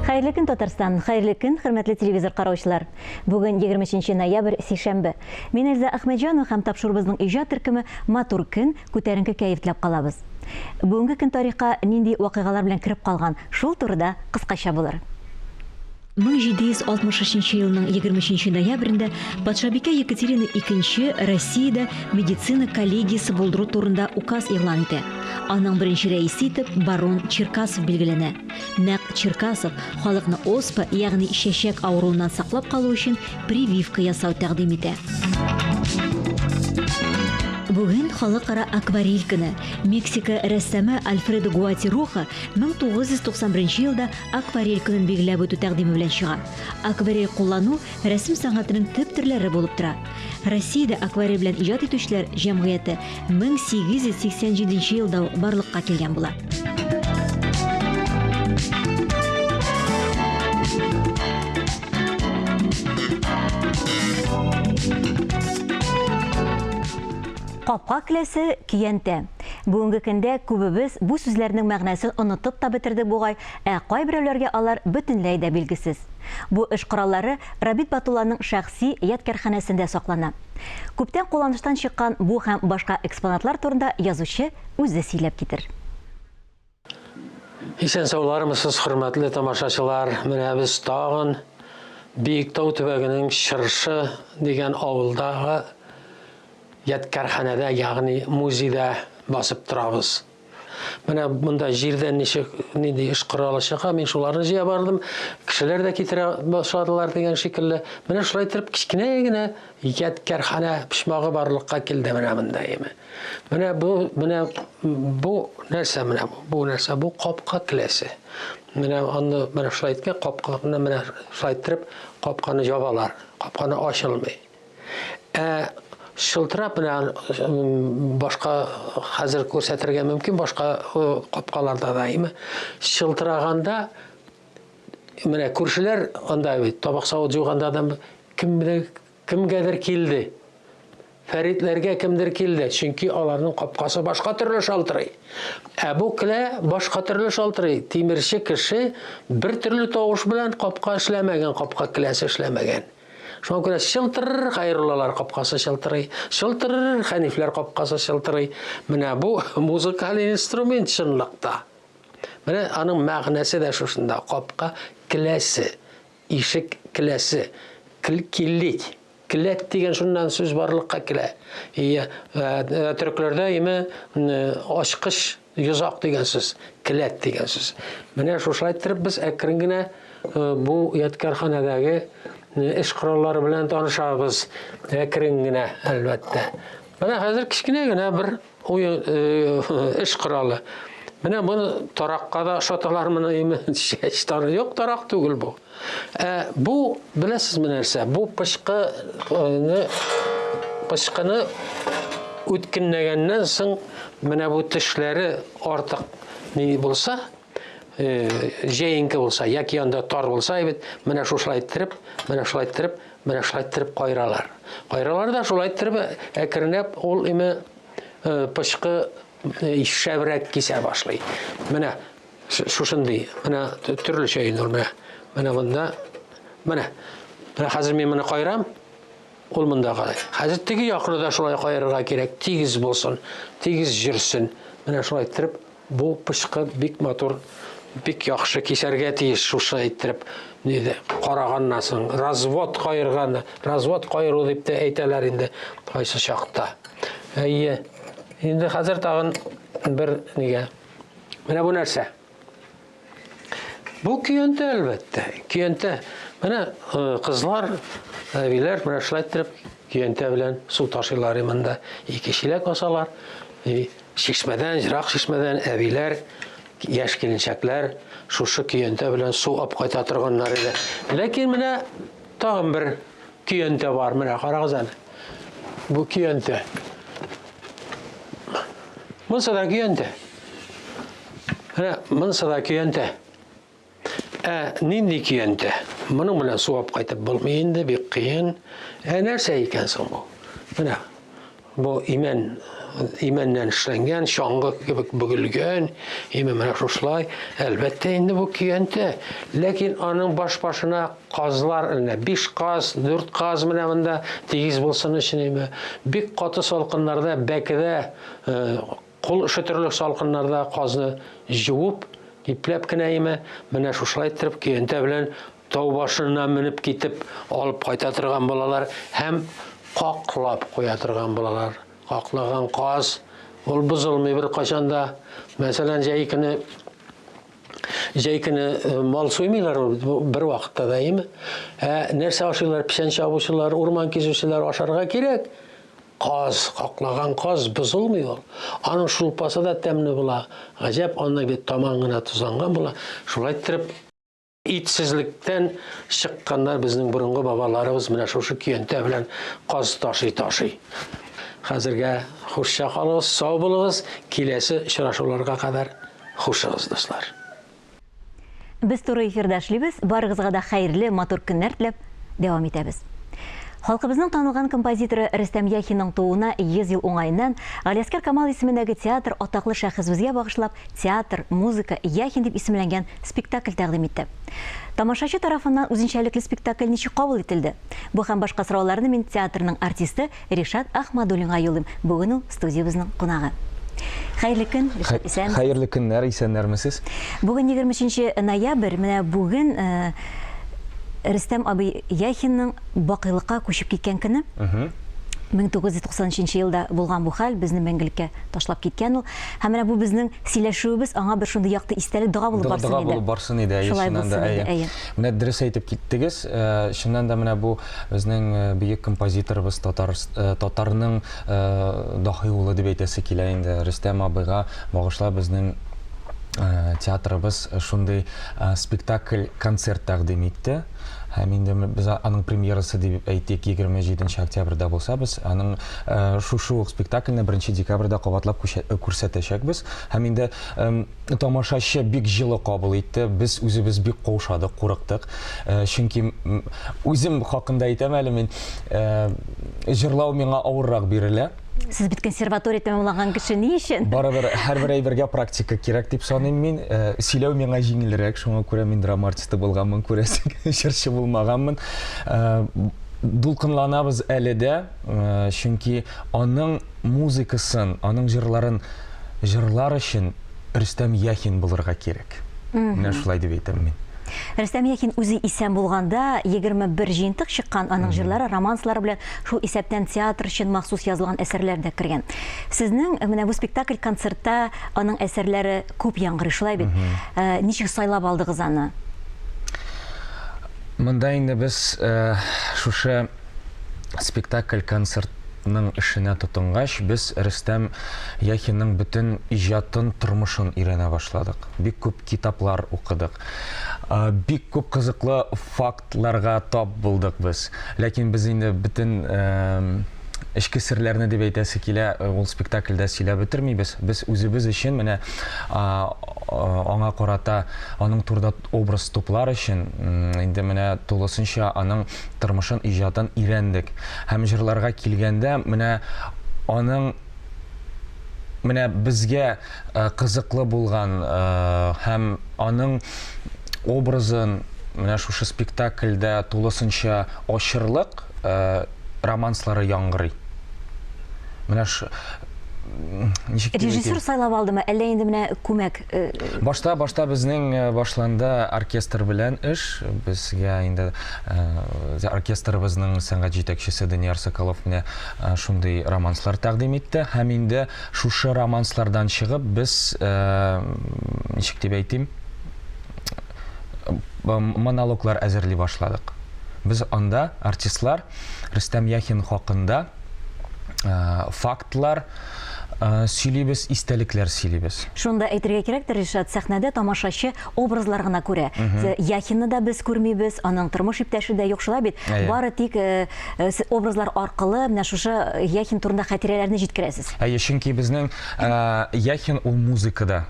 Хәерле көн, Татарстан, хәерле көн, хөрмәтле телевизор караучылар. Бүген 23 ноябрь, сишәмбе. Мин Эльза Әхмәтҗанова һәм тапшырыбызның иҗат төркеме матур көн, күтәренке кәеф теләп калабыз. Бүгенге көн тарихка нинди вакыйгалар белән кирип калган, шул турыда кыскача булыр. 1763 елның 23 ноябрендә патшабикә Екатерина II Россиядә медицина коллегиясе булдыру турында указ игълан итә. Аның беренче рәисе итеп барон Черкасов билгеләнә. Нәкъ Черкасов халыкны оспа, ягъни чәчәк авыруыннан саклап калу өчен прививка ясау тәкъдим итә. Бүген халыкара акварель көне. Мексика рәссамы Альфредо Гуатироха 1991 елда акварель көнен билгеләп үтү тәкъдиме белән чыга. Акварель куллану рәсем сәнгатының төп төрләре булып тора. Россиядә акварель белән иҗат итүчеләр җәмгыяте 1887 елда барлыкка килгән була. Капка киләсе көянтә. Бүгенге көндә күбебез бу сүзләрнең мәгънәсен онытып та бетердек бугай, кайберәүләргә алар бөтенләй дә билгесез. Бу эш кораллары Рабит Батулланың шәхси ядкарханәсендә саклана. Күптән кулланыштан чыккан бу һәм башка экспонатлар турында язучы үзе сөйләп китер. Исән саулармысыз, хөрмәтле тамашачылар. Менә без тагын Биектау төбәгенең Чыршы дигән авылдагы ядкарханәдә, ягъни музейда басып торабыз. Менә монда җирдән нинди эш коралы чыга, мин шуларны җыя бардым. Кешеләр дә китерә башладылар дигән шикелле. Менә шулай итеп кичкенә генә ядкарханә пишмагы барлыкка килде менә монда. Менә бу нәрсә, бу капка киләсе. Менә аны шулай иткән капканы менә шулай итеп капканы ябалар. Капканы ачылмый. Шылтырап белән башка хәзер күрсәтергә мөмкин, башка капкаларда да шылтыраганда менә күршеләр анда табак савыт җуганда да кемгәдер килде. Фәритләргә кемдер килде, чөнки аларның капкасы башка төрле шалтырый. Бу килә башка төрле шалтырый. Тимерче кеше бер төрле тавыш белән капка эшләмәгән, капка киләсе эшләмәгән. Шуңа күрә шылтыр хайруллар капкасы шылтырый, шылтыр хәнифләр капкасы шылтырый. Менә бу музыкаль инструмент чынлыкта. Менә аның мәгънәсе дә шушында. Капка киләсе, ишек киләсе, киллит. Киләт дигән шуннан сүз барлыкка килә. Төрекләрдә ачкыч, йозак дигән сүз, киләт дигән сүз. Менә шулай итеп без әкрен генә бу ядкарханәдәге эш кораллары белән танышабыз. Әкрен генә, әлбәттә. Менә хәзер кичкенә генә бер эш коралы. Менә буны таракка да шаталармы, юк, тарак түгел бу. Бу беләсезме нәрсә? Бу пышкыны үткеннәгәннән соң менә бу тешләре артык ни булса, җәенке булса, яки янда тар булса, менә шулай иттереп кайралар. Кайралар да шулай иттереп әкренләп ул пышкы шәбрәк кисә башлый. Менә шушындый, менә төрлечә инде. Менә монда, менә хәзер мин моны кайрам, ул монда калай. Хәзер теге якны да шулай кайрырга кирәк, тигез булсын, тигез жүрсен. Менә шулай иттереп бу пышкы бик матур, бик яхшы кисәргә тиеш, шушы иттереп караганнан соң. Развод кайырган, развод кайыру дип тә әйтәләр инде кайсы чакта. Инде хәзер тагын бер нигә. Менә бу нәрсә? Бу көянтә, әлбәттә. Көянтә. Менә кызлар, әбиләр менә шулай итеп көянтә белән су ташыйлар монда. Ике чиләк асалар. Шишмәдән, җирак шишмәдән әбиләр, яшь киленчәкләр шушы көянтә белән су ап кайта торганнар иде. Ләкин менә тагын бер көянтә бар. Менә карагыз әле. Бу көянтә. Монсы да көянтә. Монсы да көянтә. Нинди көянтә? Моның белән су ап кайтып булмый инде, бик кыен. Нәрсә икән соң бу? Менә бу имән имәннән эшләнгән, чаңгы кебек бөгелгән, менә шушылай. Әлбәттә инде бу көянтә. Ләкин аның баш-башына казлар, 5 каз, 4 каз менә монда тигез булсын өчен бик каты салкыннарда, бәкедә, кул шөтерлек салкыннарда казны җуып, ипләп кенә менә шушылай итеп көянтә белән тау башына менеп китеп алып кайта торган булалар һәм каклап куя торган булалар. Каклаган каз ул бозылмый бер качанда. Мәсәлән, җәйкене мал суймыйлар бер вакытта да, нәрсә ашыйлар? Печән чабучылар, урман кизүчеләр ашарга кирәк. Каз, каклаган каз бозылмый ул. Аның шулпасы да тәмле була. Гаҗәп, аның бит таман гына тузанган була. Шулай итеп итсезлектән чыкканнар безнең борынгы бабаларыбыз менә шушы көянтә белән каз ташый. Хәзергә хушча калыгыз, сау булыгыз, киләсе очрашуларга кадәр хушыгыз, дуслар. Без туры эфирдә эшлибез, барыгызга да хәерле, матур көннәр теләп дәвам итәбез. Халкыбызның танылган композиторы Рөстәм Яхинның тууына 100 ел уңайыннан Галиәскәр Камал исемендәге театр атаклы шәхесебезгә багышлап театр, музыка, Яхин дип исемләнгән спектакль тәкъдим итте. Тамашачы тарафыннан үзенчәлекле спектакль ничек кабул ителде? Бу һәм башка сорауларны мин театрның артисты Ришат Ахмадуллинга юллыйм. Бүген ул студиябызның кунагы. Хәерле көн, Ришат, исәнмесез? Хәерле көннәр, исәннәрмесез? Бүген 23 ноябрь, менә бүген Рөстәм абый Яхинның бакыйлыкка күчеп киткән көне. 1993 елда булган бу хәл безне мәңгелеккә ташлап киткән ул. Һәм менә бу безнең сөйләшүебез аңа бер шундый якты истәлек дога булып барсын иде. Дога булып барсын иде. Шулай да, менә дөрес әйтеп киттегез. Шуннан да менә бу безнең бөек композиторыбыз татарның дахи улы дип әйтәсе килә инде. Рөстәм абыйга багышлап безнең театрыбыз шундый спектакль, концерт тәкъдим итте. Һәм инде без аның премьерасы дип әйтик 27 октябрьдә булса, без аның шушы спектакльне 1 декабрьдә кабатлап күрсәтәчәкбез. Һәм инде тамашачы бик җылы кабул итте. Без үзебез бик каушадык, курыктык. Чөнки үзем хакында әйтәм әле, мин җырлау миңа авыррак бирелә. Сез бит консерватория тәмамлаган кеше ни өчен? Барыбер һәрбер әйбергә практика кирәк дип саныйм мин. Сөйләү миңа җиңелрәк, шуңа күрә мин драма артисты булганмын, күрәсең, җырчы булмаганмын. Дулкынланабыз әле дә, чөнки аның музыкасын, аның җырларын җырлар өчен Рөстәм Яхин булырга кирәк. Менә шулай дип әйтәм мин. Рөстәм Яхин үзе исән булганда 21 җыентык чыккан, аның җырлары, романслары белән шул исәптән театр өчен махсус язылган әсәрләр дә кергән. Сезнең менә бу спектакль концертта аның әсәрләре күп яңгырый, шулай бит. Ничек сайлап алдыгыз аны? Монда инде без шушы спектакль концертның эшенә тотынгач, без Рөстәм Яхинның бөтен иҗатын, тормышын өйрәнә башладык. Бик күп китаплар укыдык. Бик күп кызыклы фактларга тап булдык без. Ләкин без инде бөтен эчке серләрне дип әйтәсе килә, ул спектакльдә сөйләп бетермибез. Без үзебез өчен менә аңа карата, аның турында образ туплар өчен инде менә тулысынча аның тормышын, иҗатын өйрәндек. Һәм җырларга килгәндә менә аның менә безгә кызыклы булган һәм аның образын менә шушы спектакльдә тулысынча ачырлык романслары яңгырый. Менә режиссер сайлап алдымы, әллә инде менә күмәк? Башта безнең башланда оркестр белән эш. Безгә инде оркестрыбызның сәнгать җитәкчесе Данияр Соколов менә шундый романслар тәкъдим итте. Һәм инде шушы романслардан чыгып без ничек дип әйтим, монологлар әзерли башладык. Без анда артистлар Рөстәм Яхин хакында фактлар сөйлибез, истәлекләр сөйлибез. Шунда әйтергә кирәктер, Ришат, сәхнәдә тамашачы образларына күрә. Яхинны да без күрмибез, аның тормыш иптәше дә юк, шулай бит. Бары тик образлар аркылы менә шушы Яхин турында хатирәләрне җиткерәсез. Чөнки безнең Яхин ул музыкада.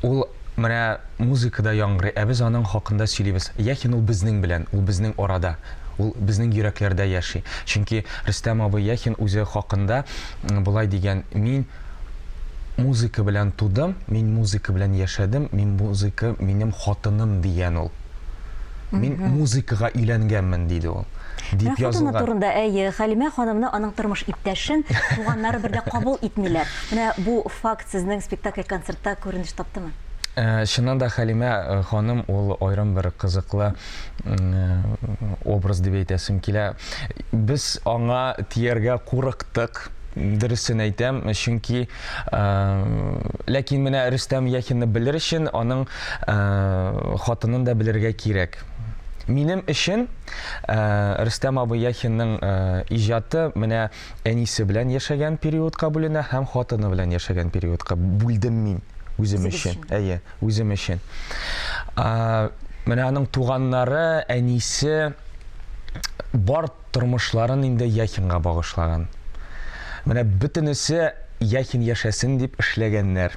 Ул менә музыкада яңгырый, без аның хакында сөйлибез. Яхин ул безнең белән, ул безнең арада. Ул безнең йөрәкләрдә яши. Чөнки Рөстәм абый Яхин үзе хакында булай дигән: мин музыка белән тудым, мин музыка белән яшәдем, мин музыка минем хатыным дигән ул. Мин музыкага өйләнгәнмен диде ул. Дип Хатыны язылган. турында Хәлимә ханымны аның тормыш иптәшен туганнары бер дә кабул итмиләр. Менә бу факт сезнең спектакль концертта күренеш таптымы? Шуннан да Хәлимә ханым ул аерым бер кызыклы образ дип әйтәсем килә. Без аңа тияргә курыктык. Дөресен әйтәм, чөнки ләкин менә Рөстәм Яхинны белер өчен аның хатынын да белергә кирәк. Минем өчен Рөстәм абый Яхинның иҗаты менә әнисе белән яшәгән периодка бүленә һәм хатыны белән яшәгән периодка бүлдем мин үзем өчен. Әйе, үзем өчен. Менә аның туганнары, әнисе бар тормышларын инде Яхинга багышлаган. Менә бөтенесе Яхин яшәсен дип эшләгәннәр.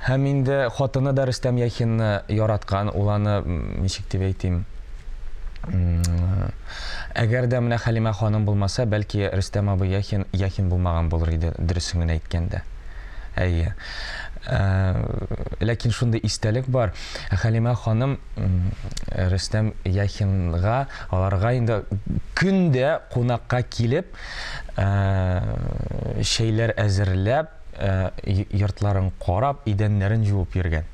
Һәм инде хатыны да Рөстәм Яхинны яраткан, ул аны ничек дип әйтим. Әгәр дә менә Хәлимә ханым булмаса, бәлки Рөстәм абый Яхин булмаган булыр иде, дөресен генә әйткәндә. Әйе. Ләкин шундый истәлек бар. Хәлимә ханым Рөстәм Яхинга, аларга инде көндә кунакка килеп, шәйләр әзерләп, йортларын карап, идәннәрен җуып йөргән.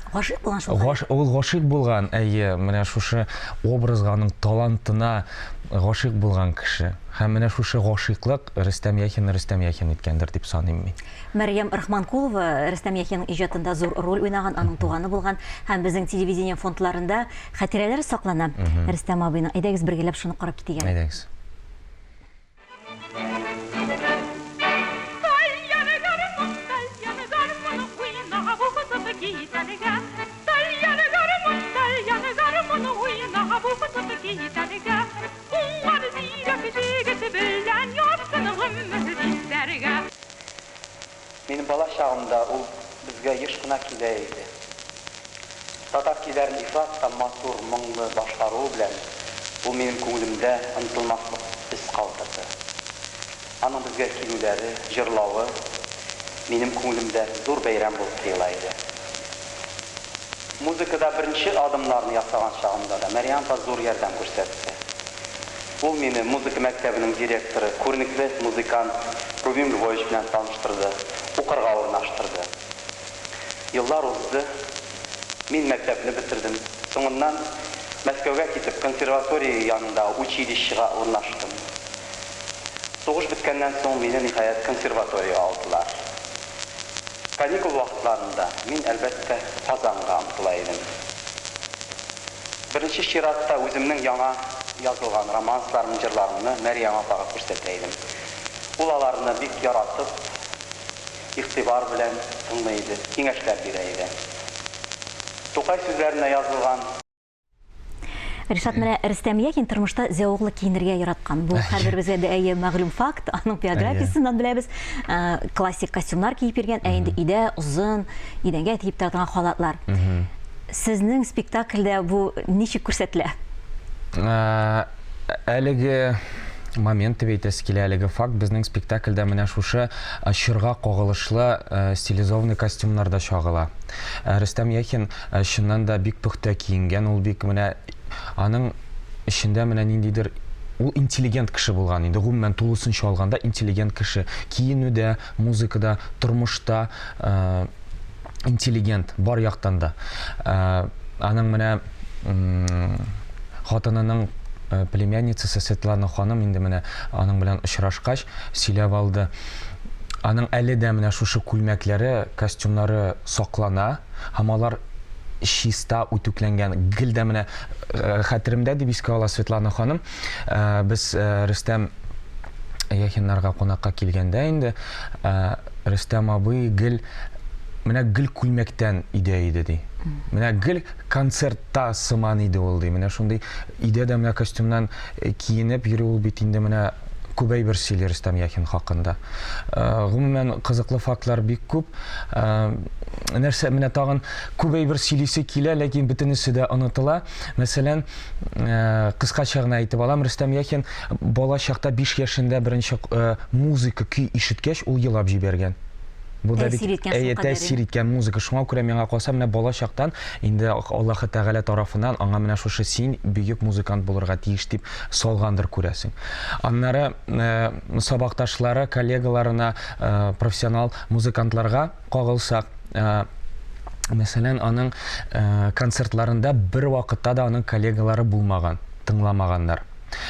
Гашык булган шул. Ул гашык булган, әйе, менә шушы образга, аның талантына гашык булган кеше. Һәм менә шушы гашыклык Рөстәм Яхин иткәндер дип саныйм мин. Мәрьям Рахманкулова Рөстәм Яхин иҗатында зур роль уйнаган, аның туганы булган һәм безнең телевидение фондларында хатирәләр саклана. Рөстәм абыйның, әйдәгез бергәләп шуны карап китик. Әйдәгез. Минем бала чагымда ул безгә еш кына килә иде. Татар көйләрен ифрат та матур, моңлы башкару белән ул минем күңелемдә онытылмаслык из калдырды. Аның безгә килүләре, җырлавы минем күңелемдә зур бәйрәм булып тоела иде. Музыкада беренче адымнарны ясаган чагымда да Мәрьям апа зур ярдәм күрсәтте. Ул мине музыка мәктәбенең директоры, күренекле музыкант Рубин Львович белән таныштырды, укырга урнаштырды. Еллар узды, мин мәктәпне бетердем. Соңыннан Мәскәүгә китеп, консерватория янында училищега урнаштым. Сугыш беткәннән соң мине ниһаять консерваторияга алдылар. Каникул вакытларында мин әлбәттә Казанга омтыла идем. Беренче чиратта үземнең яңа язылган романсларымны, җырларымны Мәрьям апага күрсәтә идем. Ул аларны бик яратып, игътибар белән тыңлый иде, киңәшләр бирә иде. Тукай сүзләренә язылган Ришат, менә Рөстәм Яхин тормышта зәвыклы киенергә яраткан. Бу һәрберебезгә дә мәгълүм факт. Аның биографиясеннән беләбез. Классик костюмнар киеп йөргән, инде идә озын, идәнгә тиеп торган халатлар. Сезнең спектакльдә бу ничек күрсәтелә? Әлеге момент дип әйтәсе килә, әлеге факт безнең спектакльдә менә шушы чорга кагылышлы стилизованный костюмнарда чагыла. Рөстәм Яхин чыннан да бик пөхтә киенгән, ул бик менә аның эчендә менә ниндидер ул интеллигент кеше булган инде, гомумән тулысынча алганда интеллигент кеше. Киенүдә, музыкада, тормышта интеллигент бар яктан да. Аның менә хатынының племянницасы Светлана ханым инде менә аның белән очрашкач сөйләп алды. Аның әле дә менә шушы күлмәкләре, костюмнары саклана, һәм алар чиста үтүкләнгән. Гел дә менә хәтеремдә дип искә ала Светлана ханым, без Рөстәм Яхиннарга кунакка килгәндә инде Рөстәм абый гел күлмәктән идә иде ди. Менә гел концертта сыман иде ул ди. Менә шундый идә дә менә костюмнан киенеп йөрү ул бит инде менә күп әйбер сөйли Рөстәм Яхин хакында. Гомумән кызыклы фактлар бик күп. Нәрсә менә тагын күп әйбер сөйлисе килә, ләкин бөтенесе дә онытыла. Мәсәлән, кыскача гына әйтеп алам, Рөстәм Яхин бала чакта 5 яшендә беренче музыка көй ишеткәч, ул елап җибәргән. Бу да тәэсир иткән музыка. Шуңа күрә миңа калса, менә бала чактан инде Аллаһы Тәгалә тарафыннан аңа менә шушы син бөек музыкант булырга тиеш дип салгандыр күрәсең. Аннары сабакташлары, коллегаларына, профессионал музыкантларга кагылсак, мәсәлән, аның концертларында бер вакытта да аның коллегалары булмаган, тыңламаганнар.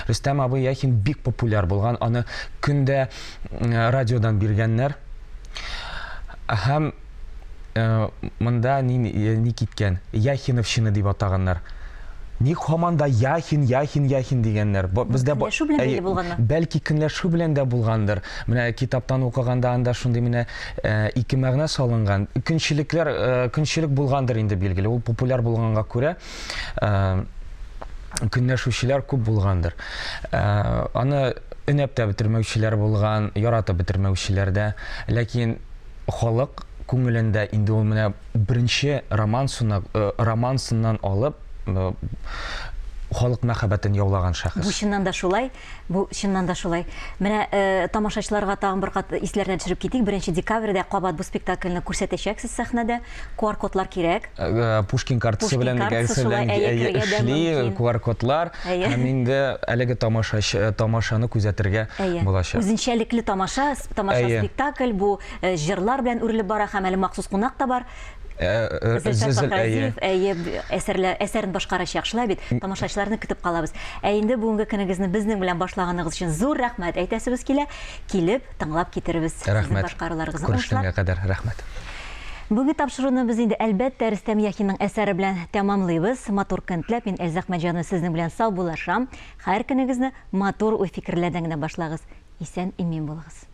Рөстәм абый Яхин бик популяр булган, аны көндә радиодан биргәннәр. Һәм монда ни киткән? Яхиновщина дип атаганнар. Ник һаман да Яхин дигәннәр. Бездә бәлки көнләшү белән дә булгандыр. Менә китаптан укыганда анда шундый менә ике мәгънә салынган. Көнчелек булгандыр инде билгеле. Ул популяр булганга күрә көнләшүчеләр күп булгандыр. Аны өнәп тә бетермәүчеләр булган, яратып бетермәүчеләр дә. Ләкин халык күңелендә инде ул менә беренче романсыннан алып халык мәхәббәтен яулаган шәхес. Бу чыннан да шулай. Менә тамашачыларга тагын бер кат исләренә төшереп китик. 1 декабрьдә кабат бу спектакльне күрсәтәчәксез сәхнәдә. QR-кодлар кирәк. Пушкин картасы белән эшли, QR-кодлар. Һәм инде әлеге тамашаны күзәтергә булачак. Үзенчәлекле тамаша спектакль, бу җырлар белән үрелеп бара һәм әле махсус кунак та бар. Әсәрен башкарачак, шулай бит, тамашачыларны көтеп калабыз. Инде бүгенге көнегезне безнең белән башлаганыгыз өчен зур рәхмәт әйтәсебез килә. Килеп, тыңлап китербез сезнең башкаруларыгызны. Күрешкәнгә кадәр рәхмәт. Бүгенге тапшыруны без инде әлбәттә Рөстәм Яхинның әсәре белән тәмамлыйбыз. Матур көн теләп, мин Әлзәк Мәҗанова сезнең белән сау булашам. Һәр көнегезне матур уй фикерләрдән генә башлагыз. Исән, имин булыгыз.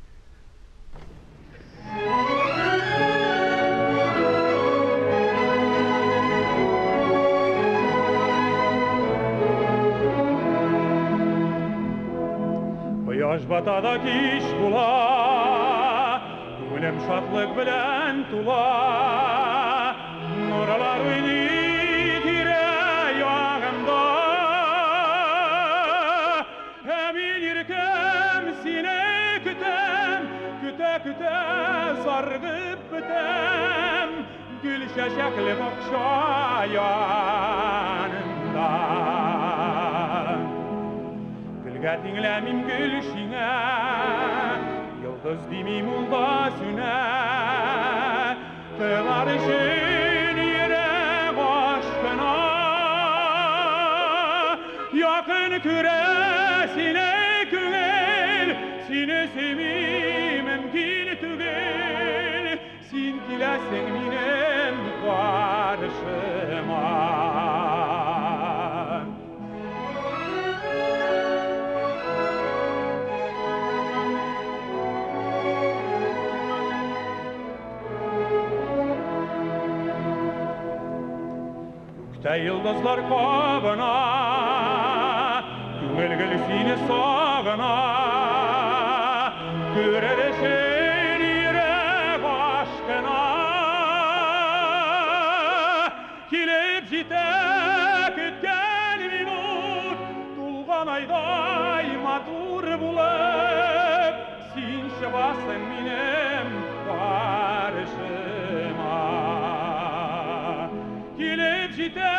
Кояш бата да кич була, күңелем шатлык белән тула. Нурлар уйный тирә-ягымда, мин иркем сине көтәм, көтә саргып бетәм, гүл чәчәкле бакча янында. Тиңләмим гөлшиңә, йолдыз димим улда сүнә. Тыңар өчен йөрәк ашкына, якын күрә сине күңел, сине сөйми мөмкин түгел, син киләсең минем каршыма. Yıldızlar kavına, күңел гүл сине сагына. Күрер өчен йөрәк ашкына, килеп җитә көткән минут, тулган айдай матур булып, син чыгасың минем каршыма. Килеп җитә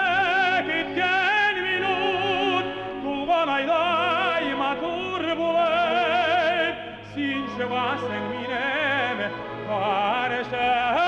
көткән минут, тулган айдай матур булып, син чыгасың минем каршыма.